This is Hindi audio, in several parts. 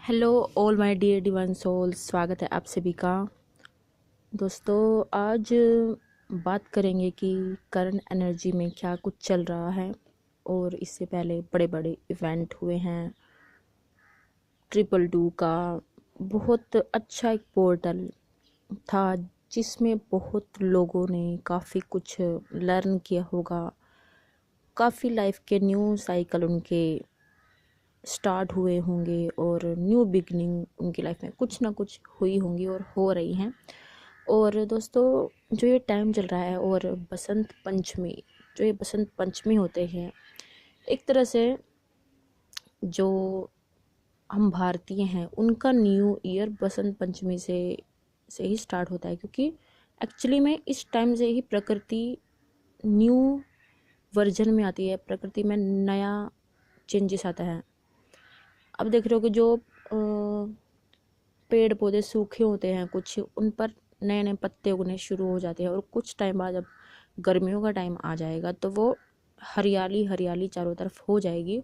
Hello all my dear divine souls, स्वागत है आप सभी का। दोस्तों, आज बात करेंगे कि करंट एनर्जी में क्या कुछ चल रहा है। और इससे पहले बड़े बड़े इवेंट हुए हैं। 222 का बहुत अच्छा एक पोर्टल था जिसमें बहुत लोगों ने काफ़ी कुछ लर्न किया होगा। काफ़ी लाइफ के न्यू साइकिल उनके स्टार्ट हुए होंगे और न्यू बिगनिंग उनकी लाइफ में कुछ ना कुछ हुई होंगी और हो रही हैं। और दोस्तों, जो ये टाइम चल रहा है और बसंत पंचमी, जो ये बसंत पंचमी होते हैं, एक तरह से जो हम भारतीय हैं उनका न्यू ईयर बसंत पंचमी से ही स्टार्ट होता है, क्योंकि एक्चुअली में इस टाइम से ही प्रकृति न्यू वर्जन में आती है, प्रकृति में नया चेंजेस आता है। अब देख रहे हो कि जो पेड़ पौधे सूखे होते हैं कुछ, उन पर नए नए पत्ते उगने शुरू हो जाते हैं और कुछ टाइम बाद जब गर्मियों का टाइम आ जाएगा तो वो हरियाली हरियाली चारों तरफ हो जाएगी।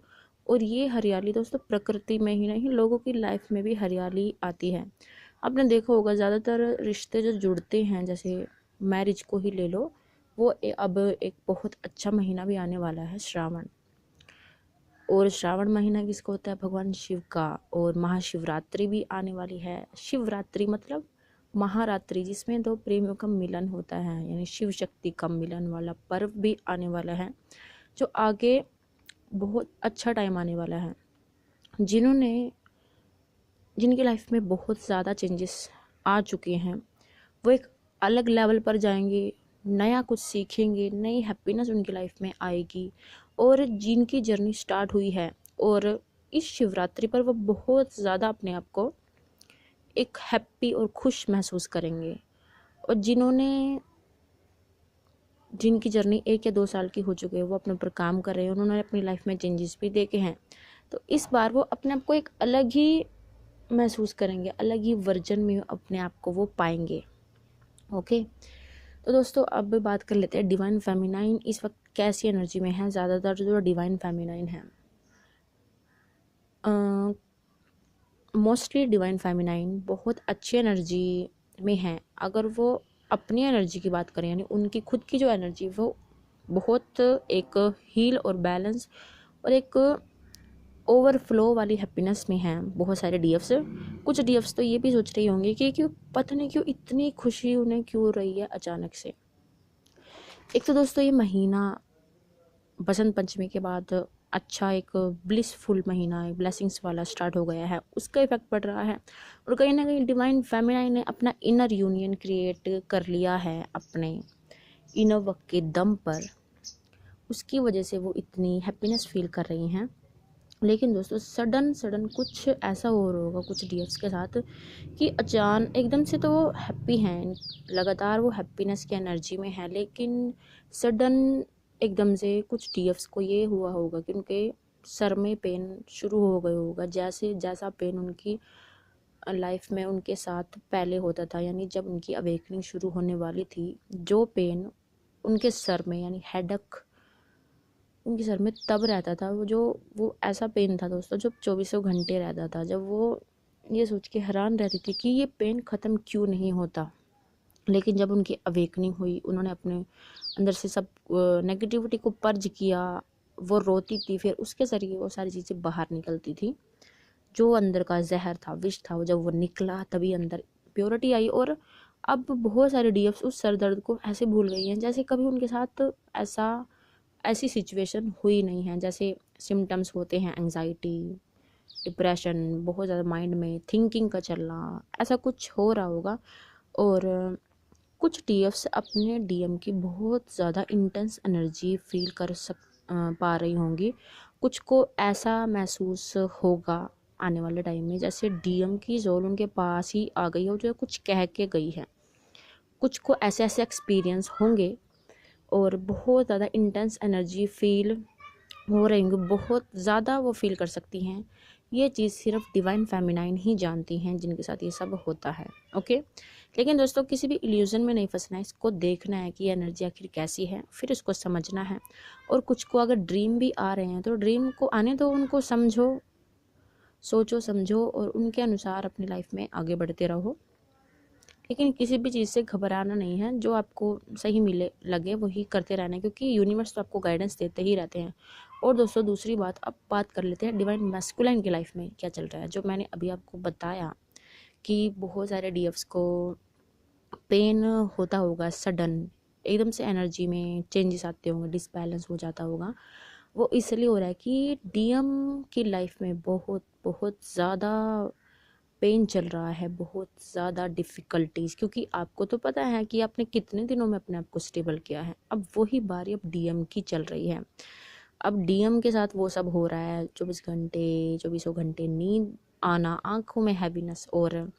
और ये हरियाली दोस्तों प्रकृति में ही नहीं, लोगों की लाइफ में भी हरियाली आती है। आपने देखा होगा ज़्यादातर रिश्ते जो जुड़ते हैं, जैसे मैरिज को ही ले लो, वो अब एक बहुत अच्छा महीना भी आने वाला है, श्रावण। और श्रावण महीना किसको होता है? भगवान शिव का। और महाशिवरात्रि भी आने वाली है। शिवरात्रि मतलब महारात्रि, जिसमें दो प्रेमियों का मिलन होता है, यानी शिव शक्ति का मिलन वाला पर्व भी आने वाला है, जो आगे बहुत अच्छा टाइम आने वाला है। जिनकी लाइफ में बहुत ज़्यादा चेंजेस आ चुके हैं, वो एक अलग लेवल पर जाएंगे, नया कुछ सीखेंगे, नई हैप्पीनेस उनकी लाइफ में आएगी। और जिनकी जर्नी स्टार्ट हुई है और इस शिवरात्रि पर वो बहुत ज़्यादा अपने आप को एक हैप्पी और खुश महसूस करेंगे। और जिनकी जर्नी 1 या 2 साल की हो चुकी है, वो अपने ऊपर काम कर रहे हैं, उन्होंने अपनी लाइफ में चेंजेस भी देखे हैं, तो इस बार वो अपने आप को एक अलग ही महसूस करेंगे, अलग ही वर्जन में अपने आप को वो पाएंगे। ओके, तो दोस्तों अब बात कर लेते हैं डिवाइन फेमिनाइन इस वक्त कैसी एनर्जी में है। ज़्यादातर जो डिवाइन फेमिनाइन है, मोस्टली डिवाइन फेमिनाइन बहुत अच्छी एनर्जी में है। अगर वो अपनी एनर्जी की बात करें, यानी उनकी खुद की जो एनर्जी, वो बहुत एक हील और बैलेंस और एक ओवरफ्लो वाली हैप्पीनेस में हैं। बहुत सारे डीएफ्स, कुछ डीएफ्स तो ये भी सोच रही होंगी कि क्यों, पता नहीं क्यों इतनी खुशी उन्हें क्यों रही है अचानक से। एक तो दोस्तों ये महीना बसंत पंचमी के बाद अच्छा एक ब्लिसफुल महीना, एक ब्लेसिंग्स वाला स्टार्ट हो गया है, उसका इफेक्ट पड़ रहा है। और कहीं ना कहीं डिवाइन फेमिनाइन ने अपना इनर यूनियन क्रिएट कर लिया है अपने इनर वर्क के दम पर, उसकी वजह से वो इतनी हैप्पीनेस फील कर रही हैं। लेकिन दोस्तों सडन कुछ ऐसा हो रहा होगा कुछ डीएफ्स के साथ कि अचानक एकदम से तो वो हैप्पी हैं, लगातार वो हैप्पीनेस की एनर्जी में है, लेकिन सडन एकदम से कुछ डीएफ्स को ये हुआ होगा कि उनके सर में पेन शुरू हो गया होगा, जैसा पेन उनकी लाइफ में उनके साथ पहले होता था। यानी जब उनकी अवेकनिंग शुरू होने वाली थी, जो पेन उनके सर में यानी हेडक उनके सर में तब रहता था, वो ऐसा पेन था दोस्तों जब 24 घंटे रहता था, जब वो ये सोच के हैरान रहती थी कि ये पेन ख़त्म क्यों नहीं होता। लेकिन जब उनकी अवेकनिंग हुई, उन्होंने अपने अंदर से सब नेगेटिविटी को पर्ज किया, वो रोती थी, फिर उसके ज़रिए वो सारी चीज़ें बाहर निकलती थी। जो अंदर का जहर था, विष था, वो जब वो निकला तभी अंदर प्योरिटी आई। और अब बहुत सारे डीएफ्स उस सर दर्द को ऐसे भूल गई हैं जैसे कभी उनके साथ ऐसी सिचुएशन हुई नहीं है। जैसे सिम्टम्स होते हैं एंजाइटी, डिप्रेशन, बहुत ज़्यादा माइंड में थिंकिंग का चलना, ऐसा कुछ हो रहा होगा। और कुछ डीएफ्स अपने डीएम की बहुत ज़्यादा इंटेंस एनर्जी फील पा रही होंगी। कुछ को ऐसा महसूस होगा आने वाले टाइम में जैसे डीएम की जोल उनके पास ही आ गई हो, जो कुछ कह के गई है। कुछ को ऐसे ऐसे एक्सपीरियंस होंगे और बहुत ज़्यादा इंटेंस एनर्जी फील हो रही होंगी, बहुत ज़्यादा वो फील कर सकती हैं। ये चीज़ सिर्फ डिवाइन फेमिनाइन ही जानती हैं, जिनके साथ ये सब होता है। ओके, लेकिन दोस्तों किसी भी इल्यूजन में नहीं फंसना है, इसको देखना है कि ये एनर्जी आखिर कैसी है, फिर इसको समझना है। और कुछ को अगर ड्रीम भी आ रहे हैं तो ड्रीम को आने दो, उनको समझो, सोचो समझो और उनके अनुसार अपनी लाइफ में आगे बढ़ते रहो। लेकिन किसी भी चीज़ से घबराना नहीं है, जो आपको सही मिले लगे वही करते रहना है, क्योंकि यूनिवर्स तो आपको गाइडेंस देते ही रहते हैं। और दोस्तों दूसरी बात, अब बात कर लेते हैं डिवाइन मैस्कुलाइन की लाइफ में क्या चल रहा है। जो मैंने अभी आपको बताया कि बहुत सारे डीएफ्स को पेन होता होगा, सडन एकदम से एनर्जी में चेंजेस आते होंगे, डिसबैलेंस हो जाता होगा। वो इसलिए हो रहा है कि डीएम की लाइफ में बहुत बहुत ज़्यादा पेन चल रहा है, बहुत ज़्यादा डिफ़िकल्टीज़, क्योंकि आपको तो पता है कि आपने कितने दिनों में अपने आप को स्टेबल किया है। अब वही बारी अब डीएम की चल रही है। अब डीएम के साथ वो सब हो रहा है, 24 घंटे नींद आना, आँखों में हैवीनेस और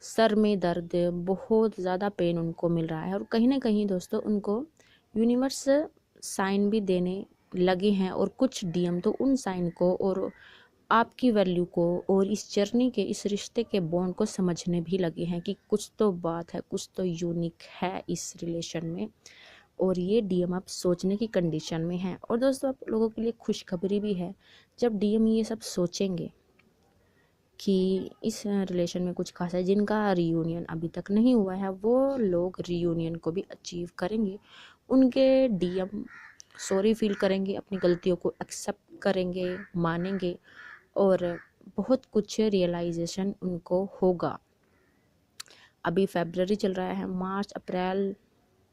सर में दर्द, बहुत ज़्यादा पेन उनको मिल रहा है। और कहीं ना कहीं दोस्तों उनको यूनिवर्स साइन भी देने लगे हैं, और कुछ डीएम तो उन साइन को और आपकी वैल्यू को और इस जर्नी के, इस रिश्ते के बॉन्ड को समझने भी लगे हैं कि कुछ तो बात है, कुछ तो यूनिक है इस रिलेशन में। और ये डीएम आप सोचने की कंडीशन में हैं। और दोस्तों आप लोगों के लिए खुशखबरी भी है, जब डीएम ये सब सोचेंगे कि इस रिलेशन में कुछ खास है, जिनका रियूनियन अभी तक नहीं हुआ है, वो लोग रियूनियन को भी अचीव करेंगे। उनके डीएम सॉरी फील करेंगे, अपनी गलतियों को एक्सेप्ट करेंगे, मानेंगे, और बहुत कुछ रियलाइजेशन उनको होगा। अभी फरवरी चल रहा है, मार्च अप्रैल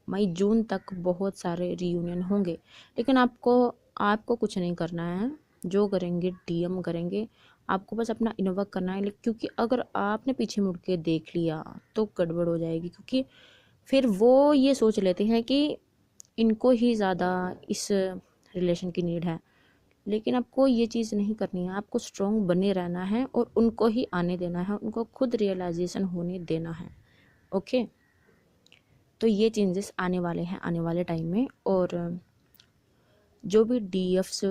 मई जून तक बहुत सारे रियूनियन होंगे। लेकिन आपको कुछ नहीं करना है, जो करेंगे डीएम करेंगे। आपको बस अपना इन्वर्क करना है, क्योंकि अगर आपने पीछे मुड़ के देख लिया तो गड़बड़ हो जाएगी, क्योंकि फिर वो ये सोच लेते हैं कि इनको ही ज़्यादा इस रिलेशन की नीड है। लेकिन आपको ये चीज़ नहीं करनी है, आपको स्ट्रॉन्ग बने रहना है और उनको ही आने देना है, उनको खुद रियलाइजेशन होने देना है। ओके, तो ये चेंजेस आने वाले हैं आने वाले टाइम में। और जो भी डीएफ्स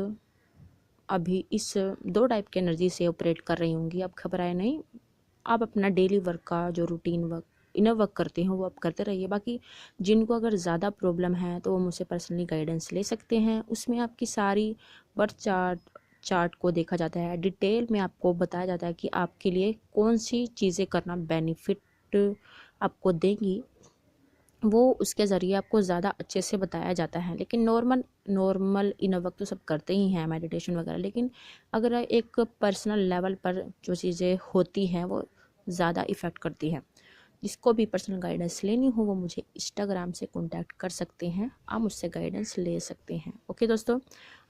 अभी इस 2 टाइप की एनर्जी से ऑपरेट कर रही होंगी, आप घबराए नहीं। आप अपना डेली वर्क का जो रूटीन वर्क, इनर वर्क करते हैं वो आप करते रहिए। बाकी जिनको अगर ज़्यादा प्रॉब्लम है तो वो मुझसे पर्सनली गाइडेंस ले सकते हैं। उसमें आपकी सारी बर्थ चार्ट को देखा जाता है, डिटेल में आपको बताया जाता है कि आपके लिए कौन सी चीज़ें करना बेनिफिट आपको देंगी, वो उसके ज़रिए आपको ज़्यादा अच्छे से बताया जाता है। लेकिन नॉर्मल इनर वर्क तो सब करते ही हैं, मेडिटेशन वगैरह। लेकिन अगर एक पर्सनल लेवल पर जो चीज़ें होती हैं वो ज़्यादा इफ़ेक्ट करती है। जिसको भी पर्सनल गाइडेंस लेनी हो वो मुझे इंस्टाग्राम से कांटेक्ट कर सकते हैं, आप मुझसे गाइडेंस ले सकते हैं। ओके दोस्तों,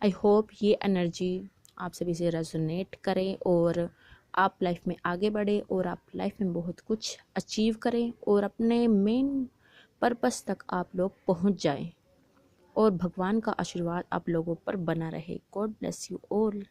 आई होप ये एनर्जी आप सभी से रेजोनेट करें और आप लाइफ में आगे बढ़े और आप लाइफ में बहुत कुछ अचीव करें और अपने मेन पर्पस तक आप लोग पहुंच जाएं, और भगवान का आशीर्वाद आप लोगों पर बना रहे। God bless you all.